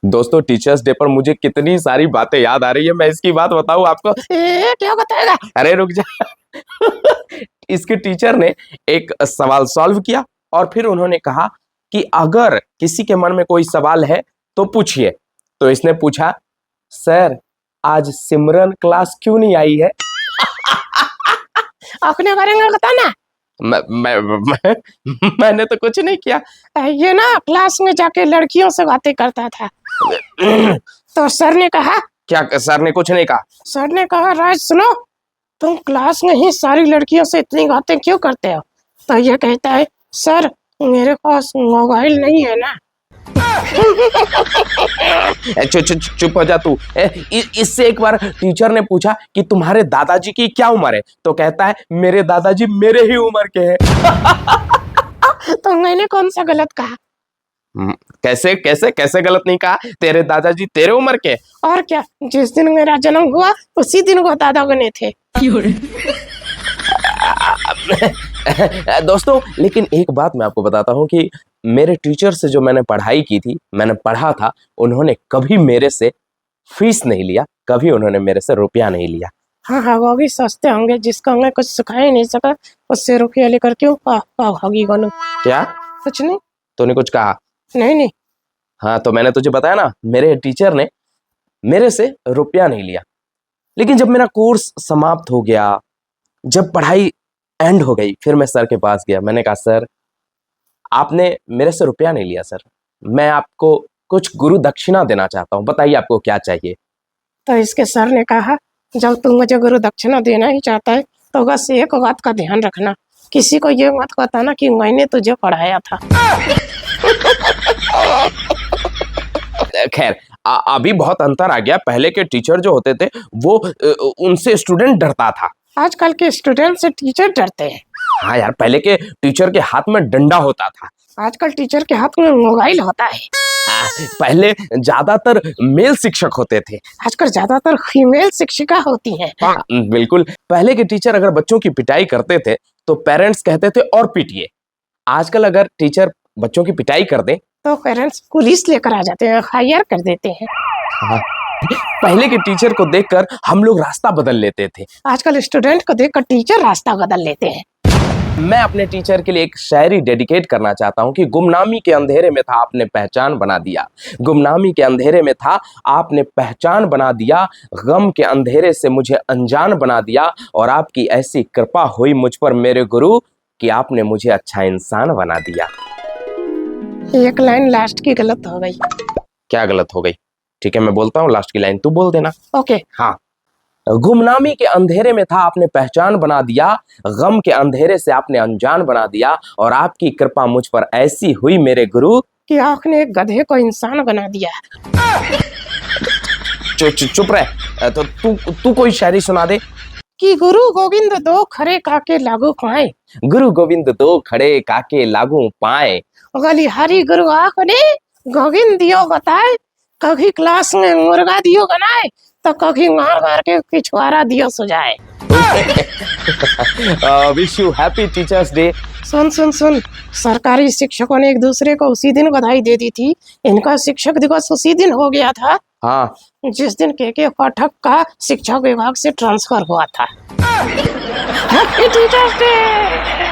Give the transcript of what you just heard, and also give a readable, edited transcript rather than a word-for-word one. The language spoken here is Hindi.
दोस्तों टीचर्स डे पर मुझे कितनी सारी बातें याद आ रही है, मैं इसकी बात बताऊं आपको। क्या बताएगा? अरे रुक जा। इसके टीचर ने एक सवाल सॉल्व किया और फिर उन्होंने कहा कि अगर किसी के मन में कोई सवाल है तो पूछिए। तो इसने पूछा, सर आज सिमरन क्लास क्यों नहीं आई है? अपने बारे में बताना। मैंने तो कुछ नहीं किया। ये ना क्लास में जाके लड़कियों से बातें करता था। तो सर ने कहा, क्या? सर ने कुछ नहीं कहा। सर ने कहा, राज सुनो, तुम क्लास में ही सारी लड़कियों से इतनी बातें क्यों करते हो? तो ये कहता है, सर मेरे पास मोबाइल नहीं है ना। चुप हो जा तू। इससे एक बार टीचर ने पूछा कि तुम्हारे दादाजी की क्या उम्र है? तो कहता है, मेरे दादाजी मेरे ही उम्र के हैं। तो मैंने कौन सा गलत कहा? कैसे कैसे कैसे गलत नहीं कहा? तेरे दादाजी तेरे उम्र के। और क्या, जिस दिन मेरा जन्म हुआ उसी दिन वो दादा बने थे। दोस्तों लेकिन एक बात मैं आपको बताता हूँ कि मेरे टीचर से जो मैंने पढ़ाई की थी, मैंने पढ़ा था, उन्होंने कभी मेरे से फीस नहीं लिया, कभी उन्होंने मेरे से रुपया नहीं लिया। हाँ, वो भी सस्ते होंगे, जिसको हमें कुछ सिखा ही नहीं सका उससे रुपया लेकर क्यों भागी बनूं? क्या? कुछ नहीं। तूने कुछ कहा? नहीं। हाँ तो मैंने तुझे बताया ना, मेरे टीचर ने मेरे से रुपया नहीं लिया। लेकिन जब मेरा कोर्स समाप्त हो गया, जब पढ़ाई एंड हो गई, फिर मैं सर के पास गया। मैंने कहा, सर आपने मेरे से रुपया नहीं लिया सर, मैं आपको कुछ गुरु दक्षिणा देना चाहता हूँ, बताइए आपको क्या चाहिए? तो इसके सर ने कहा, जब तू मुझे गुरु दक्षिणा देना ही चाहता है तो बस एक बात का ध्यान रखना, किसी को ये मत बताना कि मैंने तुझे पढ़ाया था। खैर अभी बहुत अंतर आ गया। पहले के टीचर जो होते थे वो उनसे स्टूडेंट डरता था। आजकल के स्टूडेंट से टीचर डरते हैं। हाँ यार, पहले के टीचर के हाथ में डंडा होता था, आजकल टीचर के हाथ में मोबाइल होता है। पहले ज्यादातर मेल शिक्षक होते थे, आजकल ज्यादातर फीमेल शिक्षिका होती हैं। बिल्कुल, पहले के टीचर अगर बच्चों की पिटाई करते थे तो पेरेंट्स कहते थे और पीटिए। आजकल अगर टीचर बच्चों की पिटाई कर दे तो पेरेंट्स पुलिस लेकर आ जाते हैं, हायर कर देते हैं। हाँ। पहले के टीचर को देखकर हम लोग रास्ता बदल लेते थे, आजकल स्टूडेंट को देखकर टीचर रास्ता बदल लेते हैं। मैं अपने टीचर के लिए एक शायरी डेडिकेट करना चाहता हूँ कि गुमनामी के अंधेरे में था आपने पहचान बना दिया, गुमनामी के अंधेरे में था आपने पहचान बना दिया, गम के अंधेरे से मुझे अनजान बना दिया, और आपकी ऐसी कृपा हुई मुझ पर मेरे गुरु कि आपने मुझे अच्छा इंसान बना दिया। एक लाइन लास्ट की गलत हो गई। क्या गलत हो गई? ठीक है मैं बोलता हूँ, लास्ट की लाइन तू बोल देना। ओके। हाँ, गुमनामी के अंधेरे में था आपने पहचान बना दिया, गम के अंधेरे से आपने अनजान बना दिया, और आपकी कृपा मुझ पर ऐसी हुई मेरे गुरु कि आपने एक गधे को इंसान बना दिया। चुप रह। तो तू कोई शायरी सुना दे। कि गुरु गोविंद दो खड़े काके लागू पाए, गुरु गोविंद दो खड़े काके लागू पाए, गलिहारी गुरु आपने गोविंद दियो बताए, कभी क्लास में मुर्गा दियो बनाए तो कभी मार मार के पिछवाड़ा दियो सुझाए। Wish you happy teachers day. सुन सुन सुन, सरकारी शिक्षकों ने एक दूसरे को उसी दिन बधाई दे दी थी, इनका शिक्षक दिवस उसी दिन हो गया था। हाँ, जिस दिन के पाठक का शिक्षा विभाग से ट्रांसफर हुआ था। Happy teachers day.